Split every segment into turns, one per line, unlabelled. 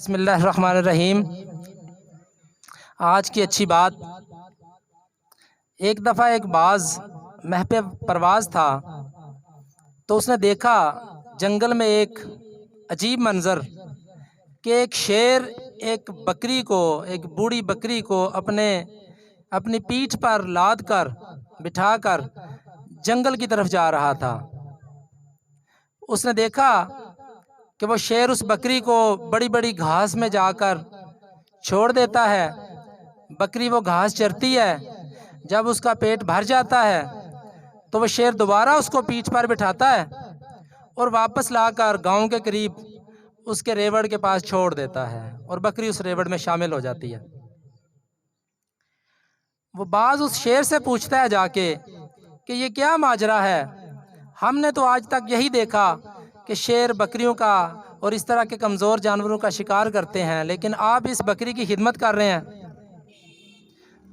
बिस्मिल्लाहिर्रहमानिर्रहीम। आज की अच्छी बात। एक दफ़ा एक बाज़ महपे परवाज़ था तो उसने देखा जंगल में एक अजीब मंज़र कि एक शेर एक बकरी को, एक बूढ़ी बकरी को अपनी पीठ पर लाद कर बिठाकर जंगल की तरफ जा रहा था। उसने देखा कि वो शेर उस बकरी को बड़ी बड़ी घास में जाकर छोड़ देता है। बकरी वो घास चरती है। जब उसका पेट भर जाता है तो वो शेर दोबारा उसको पीठ पर बिठाता है और वापस लाकर गांव के करीब उसके रेवड़ के पास छोड़ देता है और बकरी उस रेवड़ में शामिल हो जाती है। वो बाज उस शेर से पूछता है जाके कि ये क्या माजरा है। हमने तो आज तक यही देखा कि शेर बकरियों का और इस तरह के कमज़ोर जानवरों का शिकार करते हैं, लेकिन आप इस बकरी की खिदमत कर रहे हैं।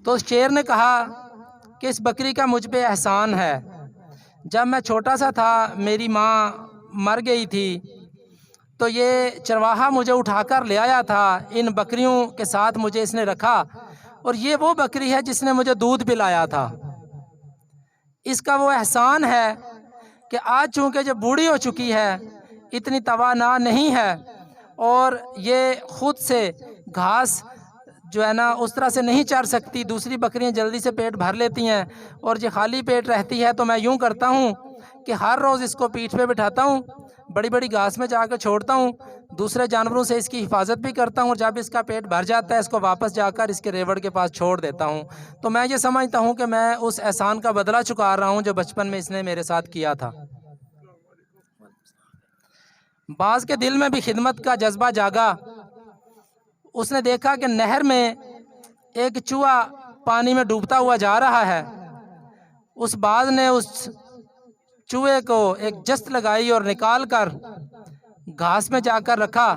तो शेर ने कहा कि इस बकरी का मुझ पे एहसान है। जब मैं छोटा सा था, मेरी माँ मर गई थी, तो ये चरवाहा मुझे उठाकर ले आया था। इन बकरियों के साथ मुझे इसने रखा और ये वो बकरी है जिसने मुझे दूध पिलाया था। इसका वो एहसान है कि आज चूँकि जब बूढ़ी हो चुकी है, इतनी तवाना नहीं है और ये खुद से घास जो है ना उस तरह से नहीं चर सकती। दूसरी बकरियां जल्दी से पेट भर लेती हैं और जो खाली पेट रहती है तो मैं यूं करता हूं कि हर रोज़ इसको पीठ पे बिठाता हूं, बड़ी बड़ी घास में जाकर छोड़ता हूं, दूसरे जानवरों से इसकी हिफाजत भी करता हूं और जब इसका पेट भर जाता है इसको वापस जाकर इसके रेवड़ के पास छोड़ देता हूं। तो मैं ये समझता हूं कि मैं उस एहसान का बदला चुका रहा हूं जो बचपन में इसने मेरे साथ किया था। बाज के दिल में भी खिदमत का जज्बा जागा। उसने देखा कि नहर में एक चूहा पानी में डूबता हुआ जा रहा है। उस बाज ने उस चूहे को एक जस्त लगाई और निकाल कर घास में जाकर रखा।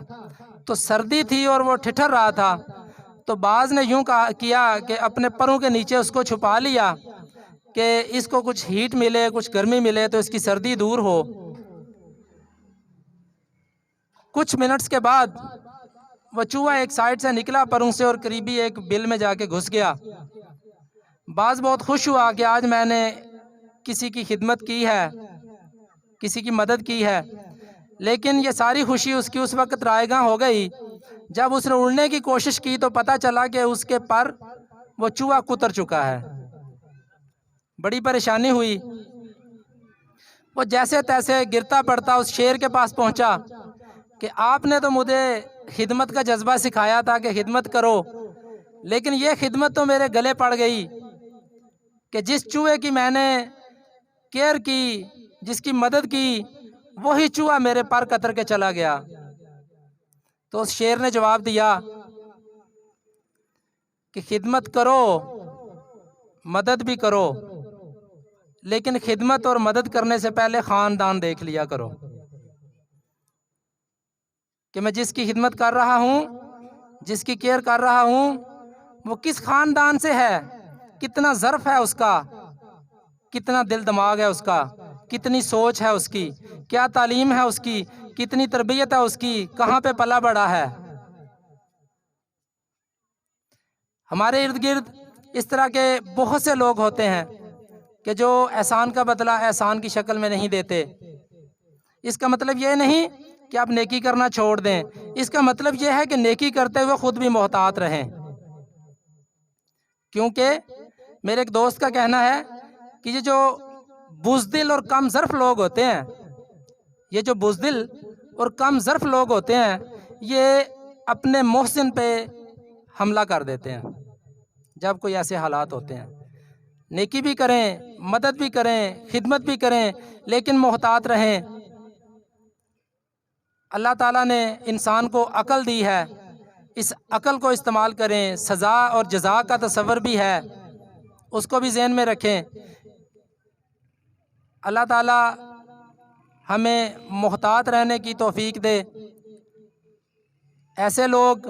तो सर्दी थी और वो ठिठर रहा था, तो बाज ने यूं किया कि अपने परों के नीचे उसको छुपा लिया कि इसको कुछ हीट मिले, कुछ गर्मी मिले तो इसकी सर्दी दूर हो। कुछ मिनट्स के बाद वह चूहा एक साइड से निकला परों से और करीबी एक बिल में जाके घुस गया। बाज बहुत खुश हुआ कि आज मैंने किसी की खिदमत की है, किसी की मदद की है। लेकिन ये सारी खुशी उसकी उस वक्त रायगां हो गई जब उसने उड़ने की कोशिश की तो पता चला कि उसके पर वो चूहा कुतर चुका है। बड़ी परेशानी हुई। वो जैसे तैसे गिरता पड़ता उस शेर के पास पहुंचा कि आपने तो मुझे खिदमत का जज्बा सिखाया था कि खिदमत करो, लेकिन ये खिदमत तो मेरे गले पड़ गई कि जिस चूहे की मैंने केयर की, जिसकी मदद की, वही चूहा मेरे पर कतर के चला गया। तो उस शेर ने जवाब दिया कि खिदमत करो, मदद भी करो, लेकिन खिदमत और मदद करने से पहले ख़ानदान देख लिया करो कि मैं जिसकी खिदमत कर रहा हूँ, जिसकी केयर कर रहा हूँ, वो किस ख़ानदान से है, कितना ज़र्फ़ है उसका, कितना दिल दिमाग है उसका, कितनी सोच है उसकी, क्या तालीम है उसकी, कितनी तरबियत है उसकी, कहाँ पे पला बड़ा है। हमारे इर्द गिर्द इस तरह के बहुत से लोग होते हैं कि जो एहसान का बदला एहसान की शक्ल में नहीं देते। इसका मतलब ये नहीं कि आप नेकी करना छोड़ दें, इसका मतलब यह है कि नेकी करते हुए खुद भी मोहतात रहें। क्योंकि मेरे एक दोस्त का कहना है कि ये जो बुज़दिल और कम ज़र्फ़ लोग होते हैं, ये जो बुज़दिल और कम ज़र्फ़ लोग होते हैं, ये अपने मोहसिन पे हमला कर देते हैं जब कोई ऐसे हालात होते हैं। नेकी भी करें, मदद भी करें, खिदमत भी करें, लेकिन मोहतात रहें। अल्लाह ताला ने इंसान को अक़ल दी है, इस अक़ल को इस्तेमाल करें। सज़ा और जज़ा का तसव्वुर भी है, उसको भी ज़हन में रखें। अल्लाह ताला हमें मोहतात रहने की तौफ़ीक दे। ऐसे लोग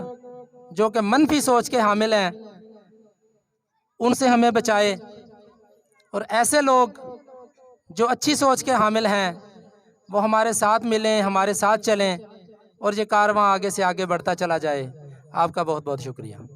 जो कि मनफी सोच के हामिल हैं, उनसे हमें बचाए, और ऐसे लोग जो अच्छी सोच के हामिल हैं वो हमारे साथ मिलें, हमारे साथ चलें और ये कारवां आगे से आगे बढ़ता चला जाए। आपका बहुत बहुत शुक्रिया।